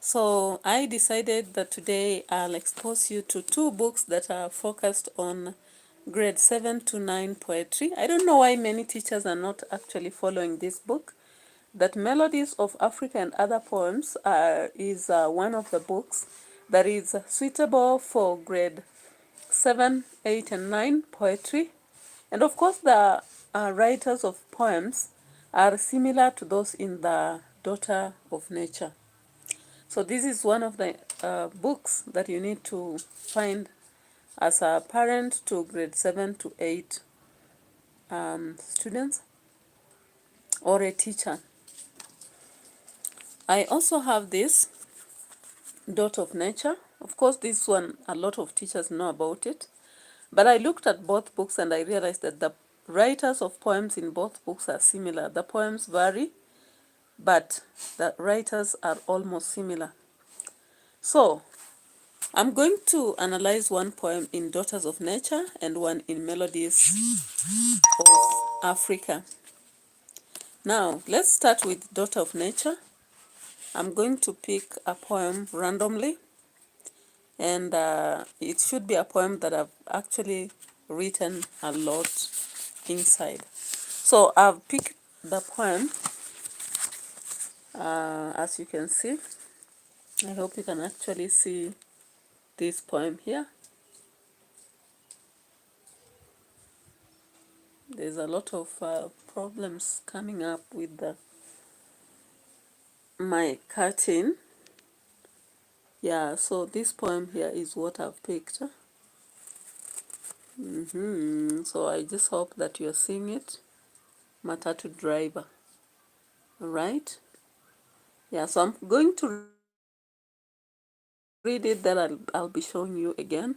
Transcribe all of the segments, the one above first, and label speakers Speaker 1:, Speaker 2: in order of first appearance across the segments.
Speaker 1: So I decided that today I'll expose you to two books that are focused on grade 7 to 9 poetry. I don't know why many teachers are not actually following this book. That Melodies of Africa and Other Poems is one of the books that is suitable for grade 7, 8, and 9 poetry. And of course, the writers of poems are similar to those in the Daughter of Nature. So this is one of the books that you need to find as a parent to grade 7 to 8 students or a teacher. I also have this Daughter of Nature. Of course, this one, a lot of teachers know about it. But I looked at both books and I realized that the writers of poems in both books are similar. The poems vary, but the writers are almost similar. So I'm going to analyze one poem in Daughters of Nature and one in Melodies of Africa. Now, let's start with Daughter of Nature. I'm going to pick a poem randomly, and it should be a poem that I've actually written a lot inside. So I've picked the poem, as you can see. I hope you can actually see this poem here. There's a lot of problems coming up with my curtain. Yeah, so this poem here is what I've picked. So I just hope that you're seeing it. Matatu Driver. All right. Yeah, so I'm going to read it, then I'll be showing you again.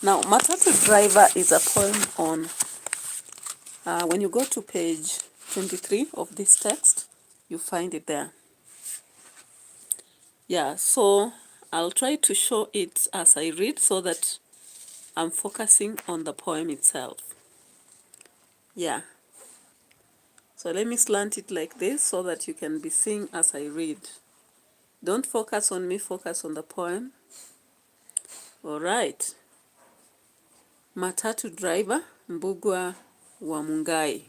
Speaker 1: Now, Matatu Driver is a poem on, when you go to page 23 of this text, you find it there. Yeah, so I'll try to show it as I read so that I'm focusing on the poem itself. Yeah. So let me slant it like this so that you can be seeing as I read. Don't focus on me, focus on the poem. All right. Matatu Driver, Mbugua wa Mungai.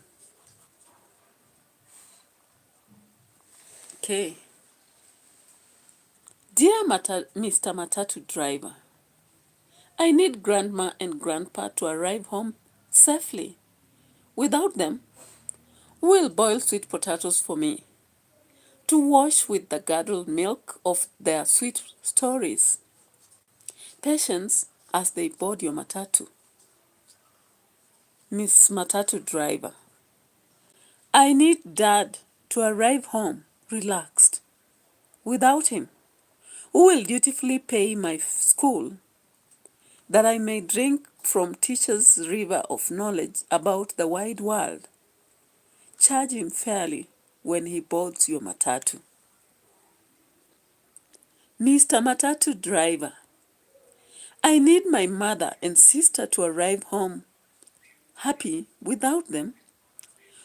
Speaker 1: Okay. Dear Mr. Matatu Driver, I need Grandma and Grandpa to arrive home safely. Without them, who will boil sweet potatoes for me, to wash with the curdled milk of their sweet stories. Patience as they board your matatu. Miss Matatu Driver, I need Dad to arrive home relaxed. Without him, who will dutifully pay my school, that I may drink from teacher's river of knowledge about the wide world. Charge him fairly when he boards your matatu. Mr. Matatu Driver, I need my mother and sister to arrive home happy. Without them,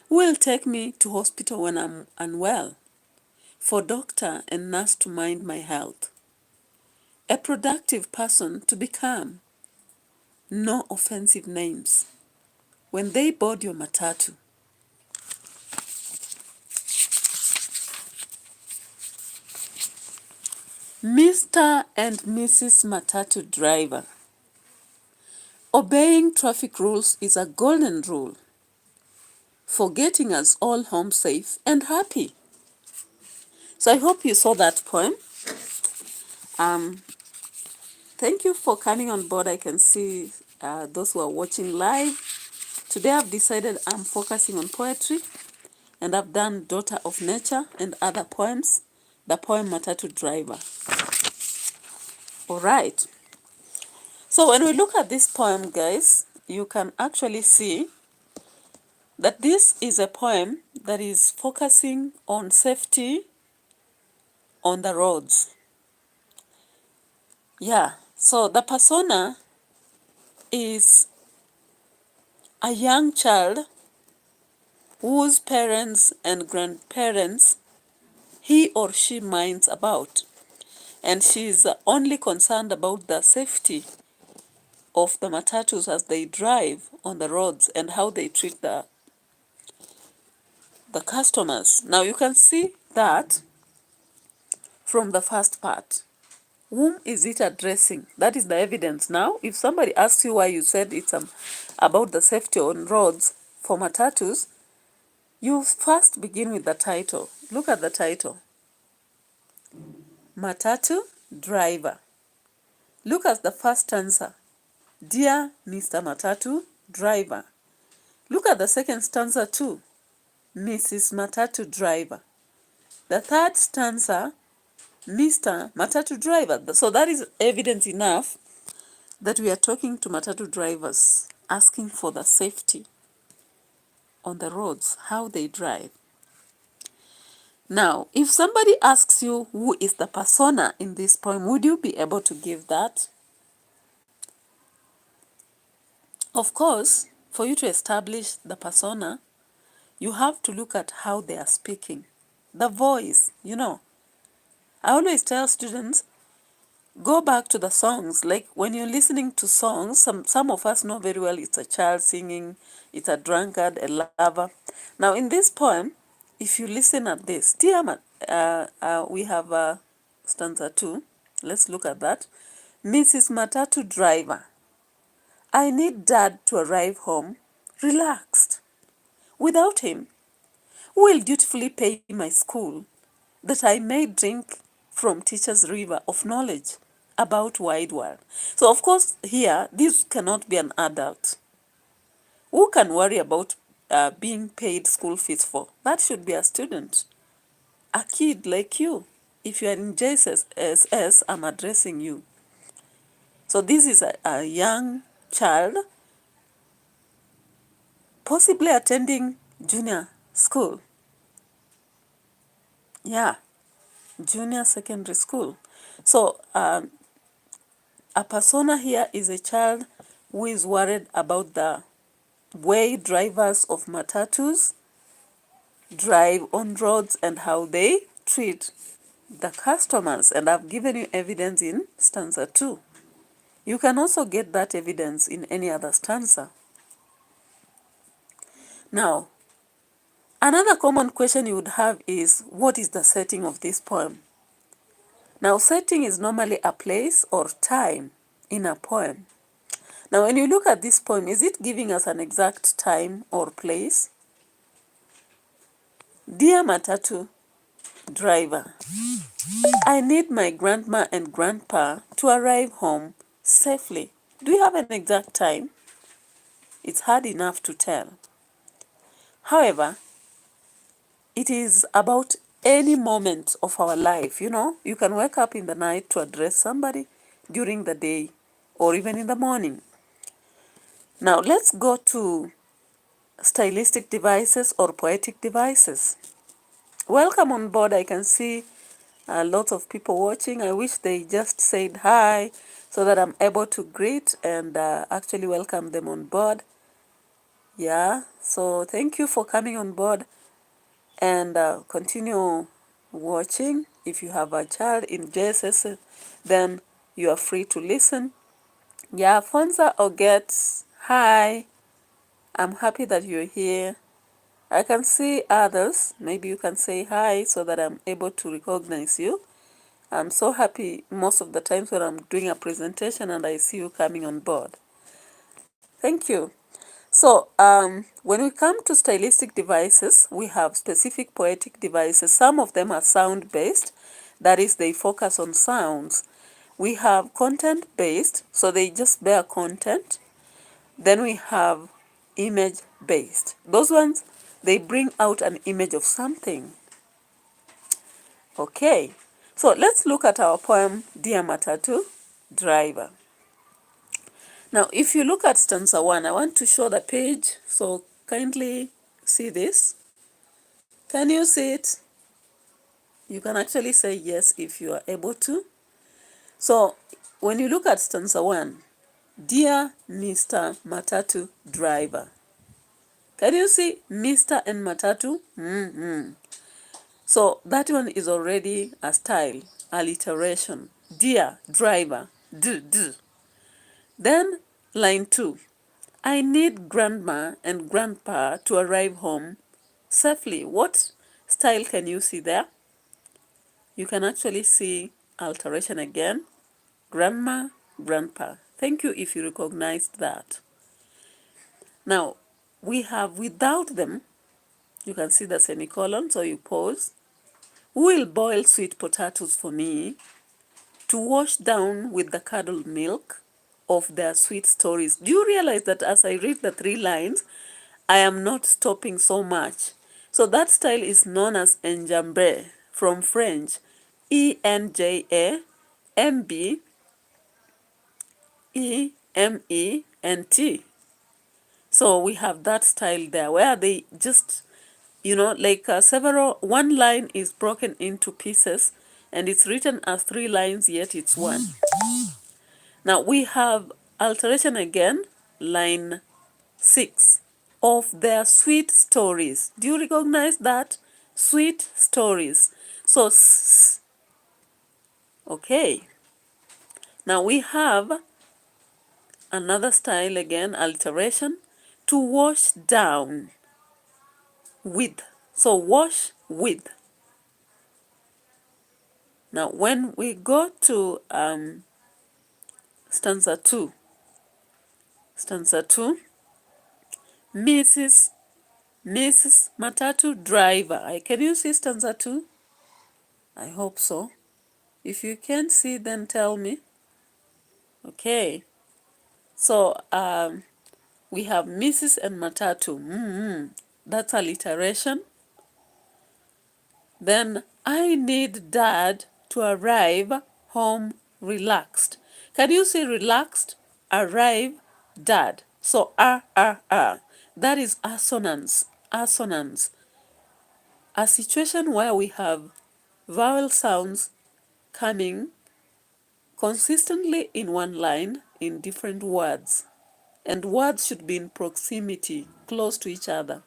Speaker 1: who will take me to hospital when I'm unwell, for doctor and nurse to mind my health. A productive person to become. No offensive names. When they board your matatu. Mr. and Mrs. Matatu Driver, obeying traffic rules is a golden rule for getting us all home safe and happy. So I hope you saw that poem. Thank you for coming on board. I can see those who are watching live. Today I've decided I'm focusing on poetry, and I've done Daughter of Nature and other poems, the poem Matatu Driver. All right. So when we look at this poem, guys, you can actually see that this is a poem that is focusing on safety on the roads. Yeah, so the persona is a young child whose parents and grandparents he or she minds about. and she's only concerned about the safety of the matatus as they drive on the roads and how they treat the customers. Now you can see that from the first part. Whom is it addressing? That is the evidence. Now, if somebody asks you why you said it's about the safety on roads for matatus, you first begin with the title. Look at the title. Matatu driver. Look at the first stanza. Dear Mr. Matatu driver. Look at the second stanza too. Mrs. Matatu driver. The third stanza, Mr. Matatu driver. So that is evidence enough that we are talking to matatu drivers, asking for the safety on the roads, how they drive. Now, if somebody asks you who is the persona in this poem, would you be able to give that? Of course, for you to establish the persona, you have to look at how they are speaking. The voice, you know. I always tell students, go back to the songs. Like when you're listening to songs, some of us know very well it's a child singing, it's a drunkard, a lover. Now in this poem, if you listen at this, we have stanza 2. Let's look at that. Mrs. Matatu driver, I need dad to arrive home relaxed. Without him, who will dutifully pay my school, that I may drink from teacher's river of knowledge about wide world. So of course here, this cannot be an adult. Who can worry about being paid school fees for? That should be a student, a kid like you. If you are in JSS, I'm addressing you. So this is a young child, possibly attending junior school. Yeah, junior secondary school. So a persona here is a child who is worried about the way drivers of matatus drive on roads and how they treat the customers. And I've given you evidence in stanza 2. You can also get that evidence in any other stanza. Now, another common question you would have is, what is the setting of this poem? Now, setting is normally a place or time in a poem. Now, when you look at this poem, is it giving us an exact time or place? Dear Matatu driver, I need my grandma and grandpa to arrive home safely. Do you have an exact time? It's hard enough to tell. However, it is about any moment of our life. You know, you can wake up in the night to address somebody during the day or even in the morning. Now, let's go to stylistic devices or poetic devices. Welcome on board. I can see lots of people watching. I wish they just said hi so that I'm able to greet and actually welcome them on board. Yeah, so thank you for coming on board, and continue watching. If you have a child in JSS, then you are free to listen. Yeah, Fonza Oget, hi. I'm happy that you're here. I can see others. Maybe you can say hi so that I'm able to recognize you. I'm so happy most of the times when I'm doing a presentation and I see you coming on board. Thank you. So when we come to stylistic devices, we have specific poetic devices. Some of them are sound-based. That is, they focus on sounds. We have content-based, so they just bear content. Then we have image-based. Those ones, they bring out an image of something. Okay, so let's look at our poem, Dear Matatu Driver. Now, if you look at stanza 1, I want to show the page, so kindly see this. Can you see it? You can actually say yes if you are able to. So, when you look at stanza 1, Dear Mr. Matatu Driver. Can you see Mr. and Matatu? So, that one is already a style. alliteration. Dear driver, d. Then line 2. I need grandma and grandpa to arrive home safely. What style can you see there? You can actually see alteration again. Grandma, grandpa. Thank you if you recognized that. Now, we have without them, you can see the semicolon, so you pause. Who will boil sweet potatoes for me to wash down with the curdled milk of their sweet stories? Do you realize that as I read the 3 lines, I am not stopping so much? So that style is known as enjambe, from French, ENJAMBEMENT. So we have that style there where they just, like one line is broken into pieces and it's written as 3 lines, yet it's one. Now we have alteration again, line 6, of their sweet stories. Do you recognize that? Sweet stories. So, okay. Now we have another style again, alteration, to wash down with. So wash with. Now when we go to stanza 2, Mrs. Matatu driver. Can you see stanza 2? I hope so. If you can't see, then tell me. Okay. So we have Mrs. and Matatu. That's alliteration. Then I need Dad to arrive home relaxed. Can you see relaxed? Arrive, Dad. So that is assonance. Assonance. A situation where we have vowel sounds coming consistently in one line in different words. And words should be in proximity, close to each other.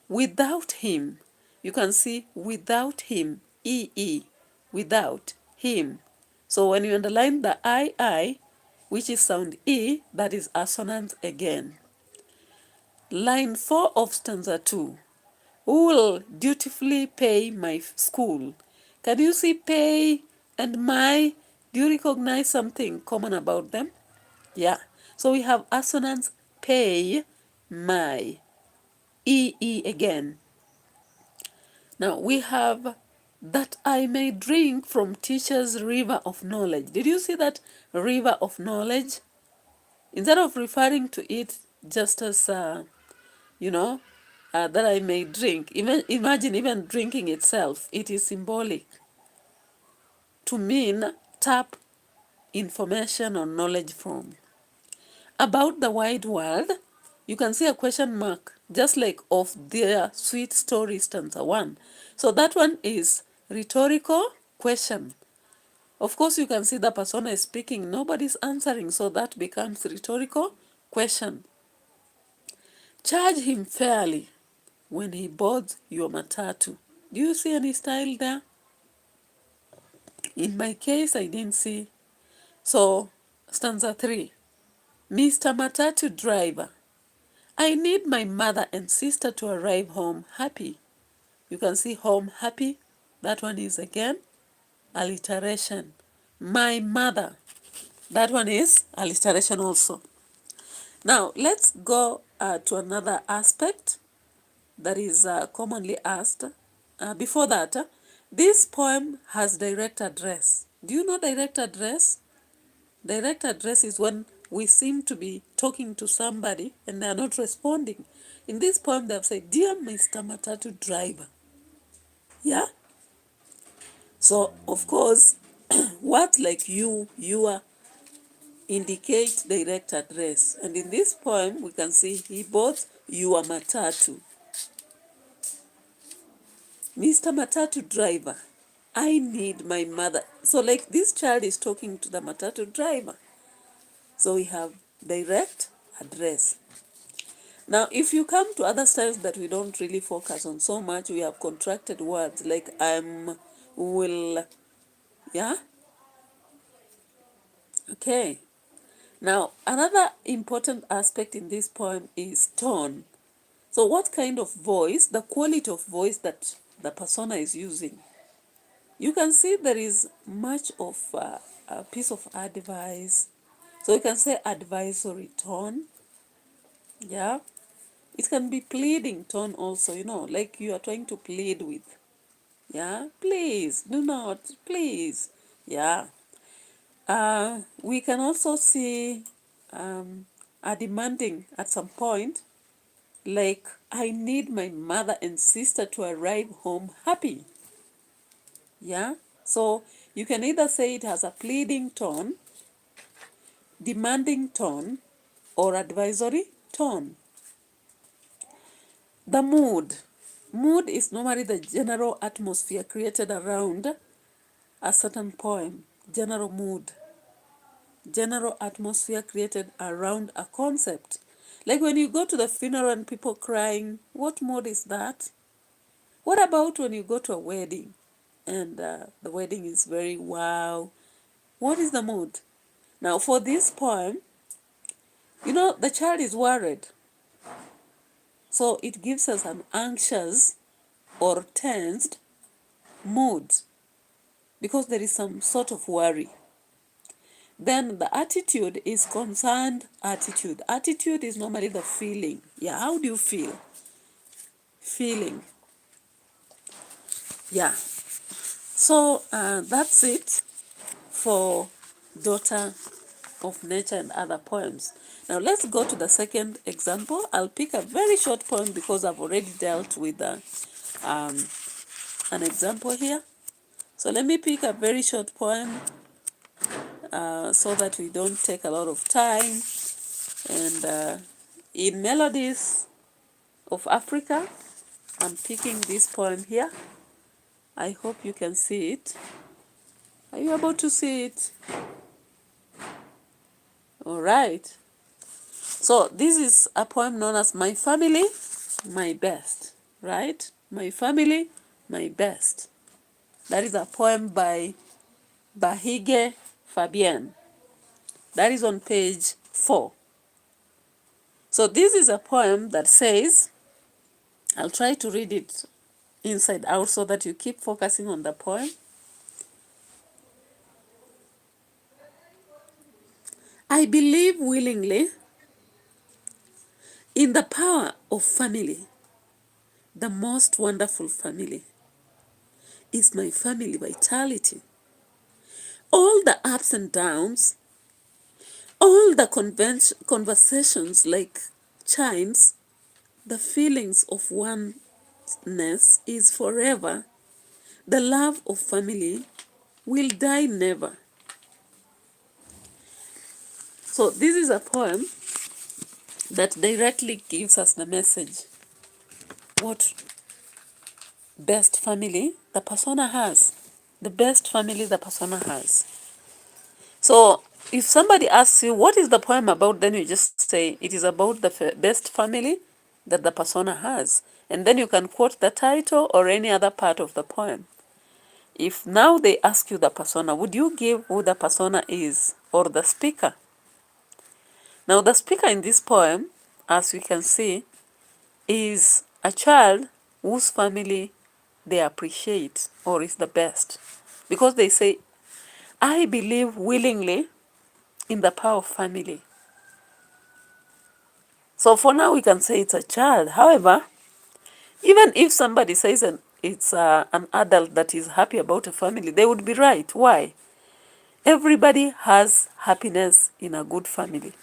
Speaker 1: Without him, you can see without him, E, without him. So when you underline the I, which is sound E, that is assonance again. Line 4 of stanza 2. Who will dutifully pay my school? Can you see pay and my? Do you recognize something common about them? Yeah. So we have assonance pay, my. E again. Now we have that I may drink from teacher's river of knowledge. Did you see that river of knowledge? Instead of referring to it just as, that I may drink, imagine even drinking itself, it is symbolic to mean tap information or knowledge from. About the wide world, you can see a question mark, just like of their sweet story stanza 1. So that one is rhetorical question. Of course, you can see the persona is speaking, nobody's answering, so that becomes rhetorical question. Charge him fairly when he boards your matatu. Do you see any style there? In my case, I didn't see. So, stanza 3. Mr. Matatu driver, I need my mother and sister to arrive home happy. You can see home happy. That one is again alliteration. My mother. That one is alliteration also. Now, let's go to another aspect that is commonly asked. Before that, this poem has direct address. Do you know direct address? Direct address is when we seem to be talking to somebody and they are not responding. In this poem, they have said, Dear Mr. Matatu driver. Yeah? So, of course, words like you, your, indicate direct address. And in this poem, we can see he bought your matatu. Mr. Matatu driver, I need my mother. So like this child is talking to the matatu driver. So we have direct address. Now, if you come to other styles that we don't really focus on so much, we have contracted words like will, Yeah? Okay. Now, another important aspect in this poem is tone. So what kind of voice, the quality of voice that the persona is using. You can see there is much of a piece of advice. So you can say advisory tone. Yeah. It can be pleading tone also, like you are trying to plead with. Yeah. Please, do not, please. Yeah. We can also see a demanding at some point, like, I need my mother and sister to arrive home happy. Yeah. So you can either say it has a pleading tone, demanding tone, or advisory tone. The mood. Mood is normally the general atmosphere created around a certain poem. General mood. General atmosphere created around a concept. Like when you go to the funeral and people crying, what mood is that? What about when you go to a wedding and the wedding is very wow? What is the mood? Now for this poem, the child is worried. So it gives us an anxious or tensed mood because there is some sort of worry. Then the attitude is concerned attitude. Attitude is normally the feeling. Yeah, how do you feel? Feeling. Yeah. So that's it for Daughter of Nature and Other Poems. Now let's go to the second example. I'll pick a very short poem because I've already dealt with an example here. So let me pick a very short poem so that we don't take a lot of time. And in Melodies of Africa, I'm picking this poem here. I hope you can see it. Are you able to see it? All right. So this is a poem known as My Family, My Best, right? My Family, My Best. That is a poem by Bahige Fabien. That is on page 4. So this is a poem that says, I'll try to read it inside out so that you keep focusing on the poem. I believe willingly in the power of family. The most wonderful family is my family vitality. All the ups and downs, all the conversations like chimes, the feelings of oneness is forever. The love of family will die never. So this is a poem that directly gives us the message. What best family the persona has. The best family the persona has. So if somebody asks you, what is the poem about? Then you just say, it is about the best family that the persona has. And then you can quote the title or any other part of the poem. If now they ask you the persona, would you give who the persona is or the speaker? Now the speaker in this poem, as we can see, is a child whose family they appreciate or is the best. Because they say, I believe willingly in the power of family. So for now we can say it's a child. However, even if somebody says it's an adult that is happy about a family, they would be right. Why? Everybody has happiness in a good family.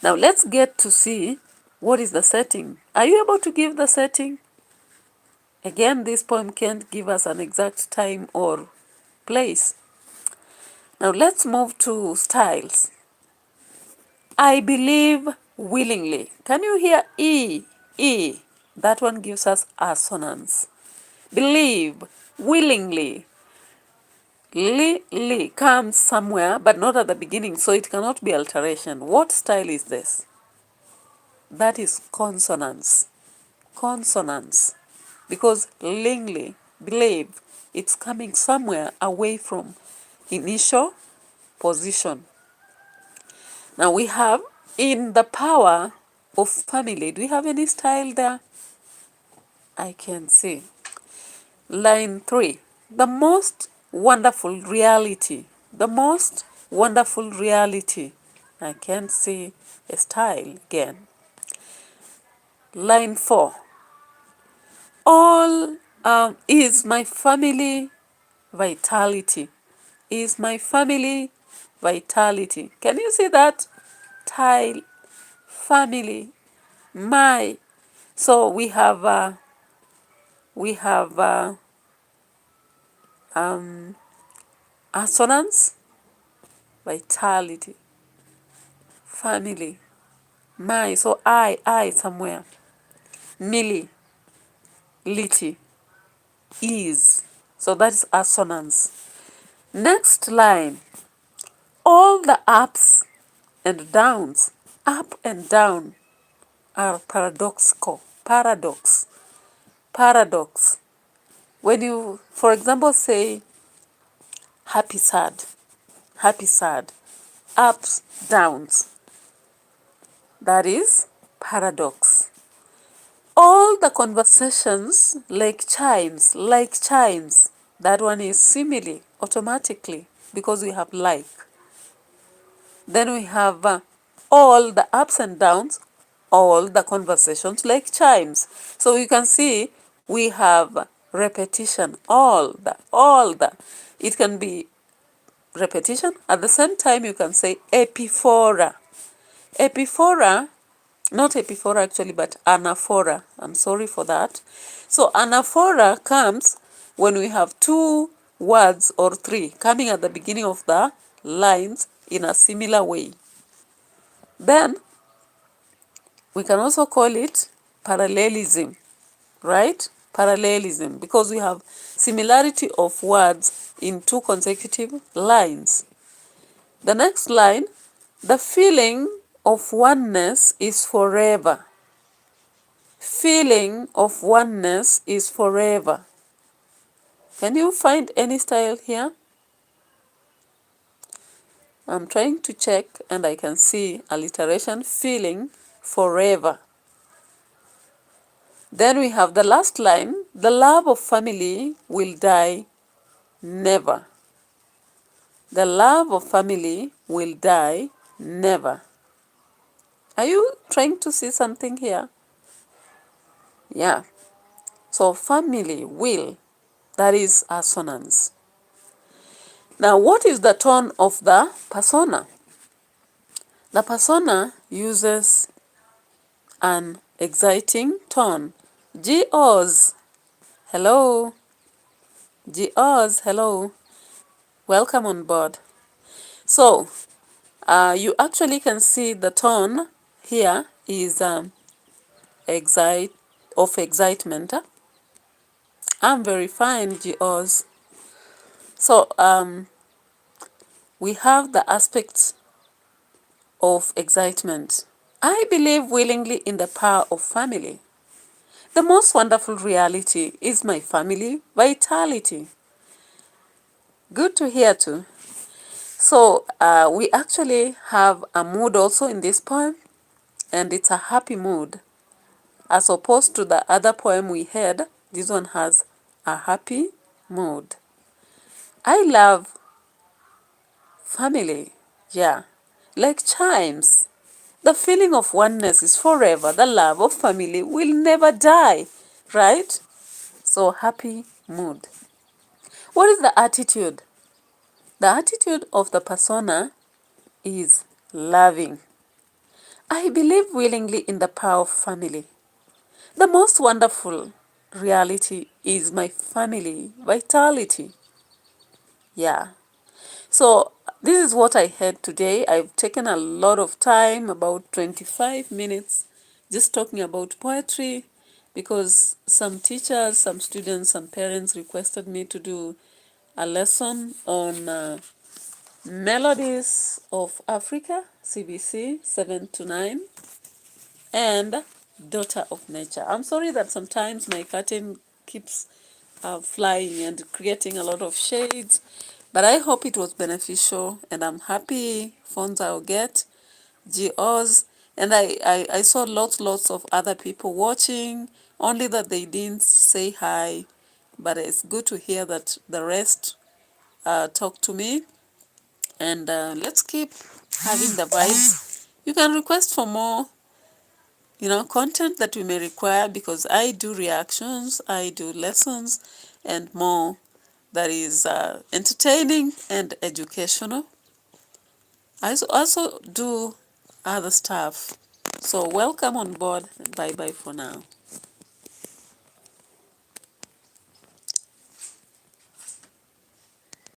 Speaker 1: Now let's get to see what is the setting. Are you able to give the setting? Again, this poem can't give us an exact time or place. Now let's move to styles. I believe willingly. Can you hear E? E. That one gives us assonance. Believe willingly. Li comes somewhere, but not at the beginning, so it cannot be alteration. What style is this? That is consonance. Consonance. Because lingly, believe, it's coming somewhere away from initial position. Now we have in the power of family. Do we have any style there? I can see. Line 3. The most wonderful reality. The most wonderful reality. I can see a style again. Line 4. All is my family vitality. Is my family vitality. Can you see that? Tile, family, my. So we have assonance, vitality, family, my. So I somewhere. Milli, liti, is. So that's assonance. Next line. All the ups and downs, up and down, are paradoxical. Paradox. Paradox. When you, for example, say happy, sad, ups, downs, that is paradox. All the conversations like chimes, that one is simile, automatically, because we have like. Then we have all the ups and downs, all the conversations like chimes. So you can see we have repetition, all the. It can be repetition. At the same time, you can say epiphora. Epiphora, not epiphora actually, but anaphora. I'm sorry for that. So anaphora comes when we have two words or three coming at the beginning of the lines in a similar way. Then we can also call it parallelism, right? Parallelism, because we have similarity of words in two consecutive lines. The next line, the feeling of oneness is forever. Feeling of oneness is forever. Can you find any style here? I'm trying to check and I can see alliteration, feeling forever. Then we have the last line, the love of family will die never. The love of family will die never. Are you trying to see something here? Yeah. So family will, that is assonance. Now what is the tone of the persona? The persona uses an exciting tone. G-Oz, hello. G-Oz, hello. Welcome on board. So, you actually can see the tone here is of excitement. I'm very fine, G-Oz. So, we have the aspects of excitement. I believe willingly in the power of family. The most wonderful reality is my family vitality. Good to hear too. So we actually have a mood also in this poem, and it's a happy mood. As opposed to the other poem we had, this one has a happy mood. I love family, yeah, like chimes. The feeling of oneness is forever. The love of family will never die, right? So happy mood. What is the attitude? The attitude of the persona is loving. I believe willingly in the power of family. The most wonderful reality is my family vitality. Yeah. So this is what I had today. I've taken a lot of time, about 25 minutes, just talking about poetry, because some teachers, some students, some parents requested me to do a lesson on Melodies of Africa, CBC 7 to 9, and Daughter of Nature. I'm sorry that sometimes my curtain keeps flying and creating a lot of shades. But I hope it was beneficial, and I'm happy phones I'll get, GOs. And I saw lots of other people watching, only that they didn't say hi. But it's good to hear that the rest talk to me. And let's keep having the vibes. You can request for more, content that we may require, because I do reactions, I do lessons, and more that is entertaining and educational. I also do other stuff. So welcome on board. Bye bye for now.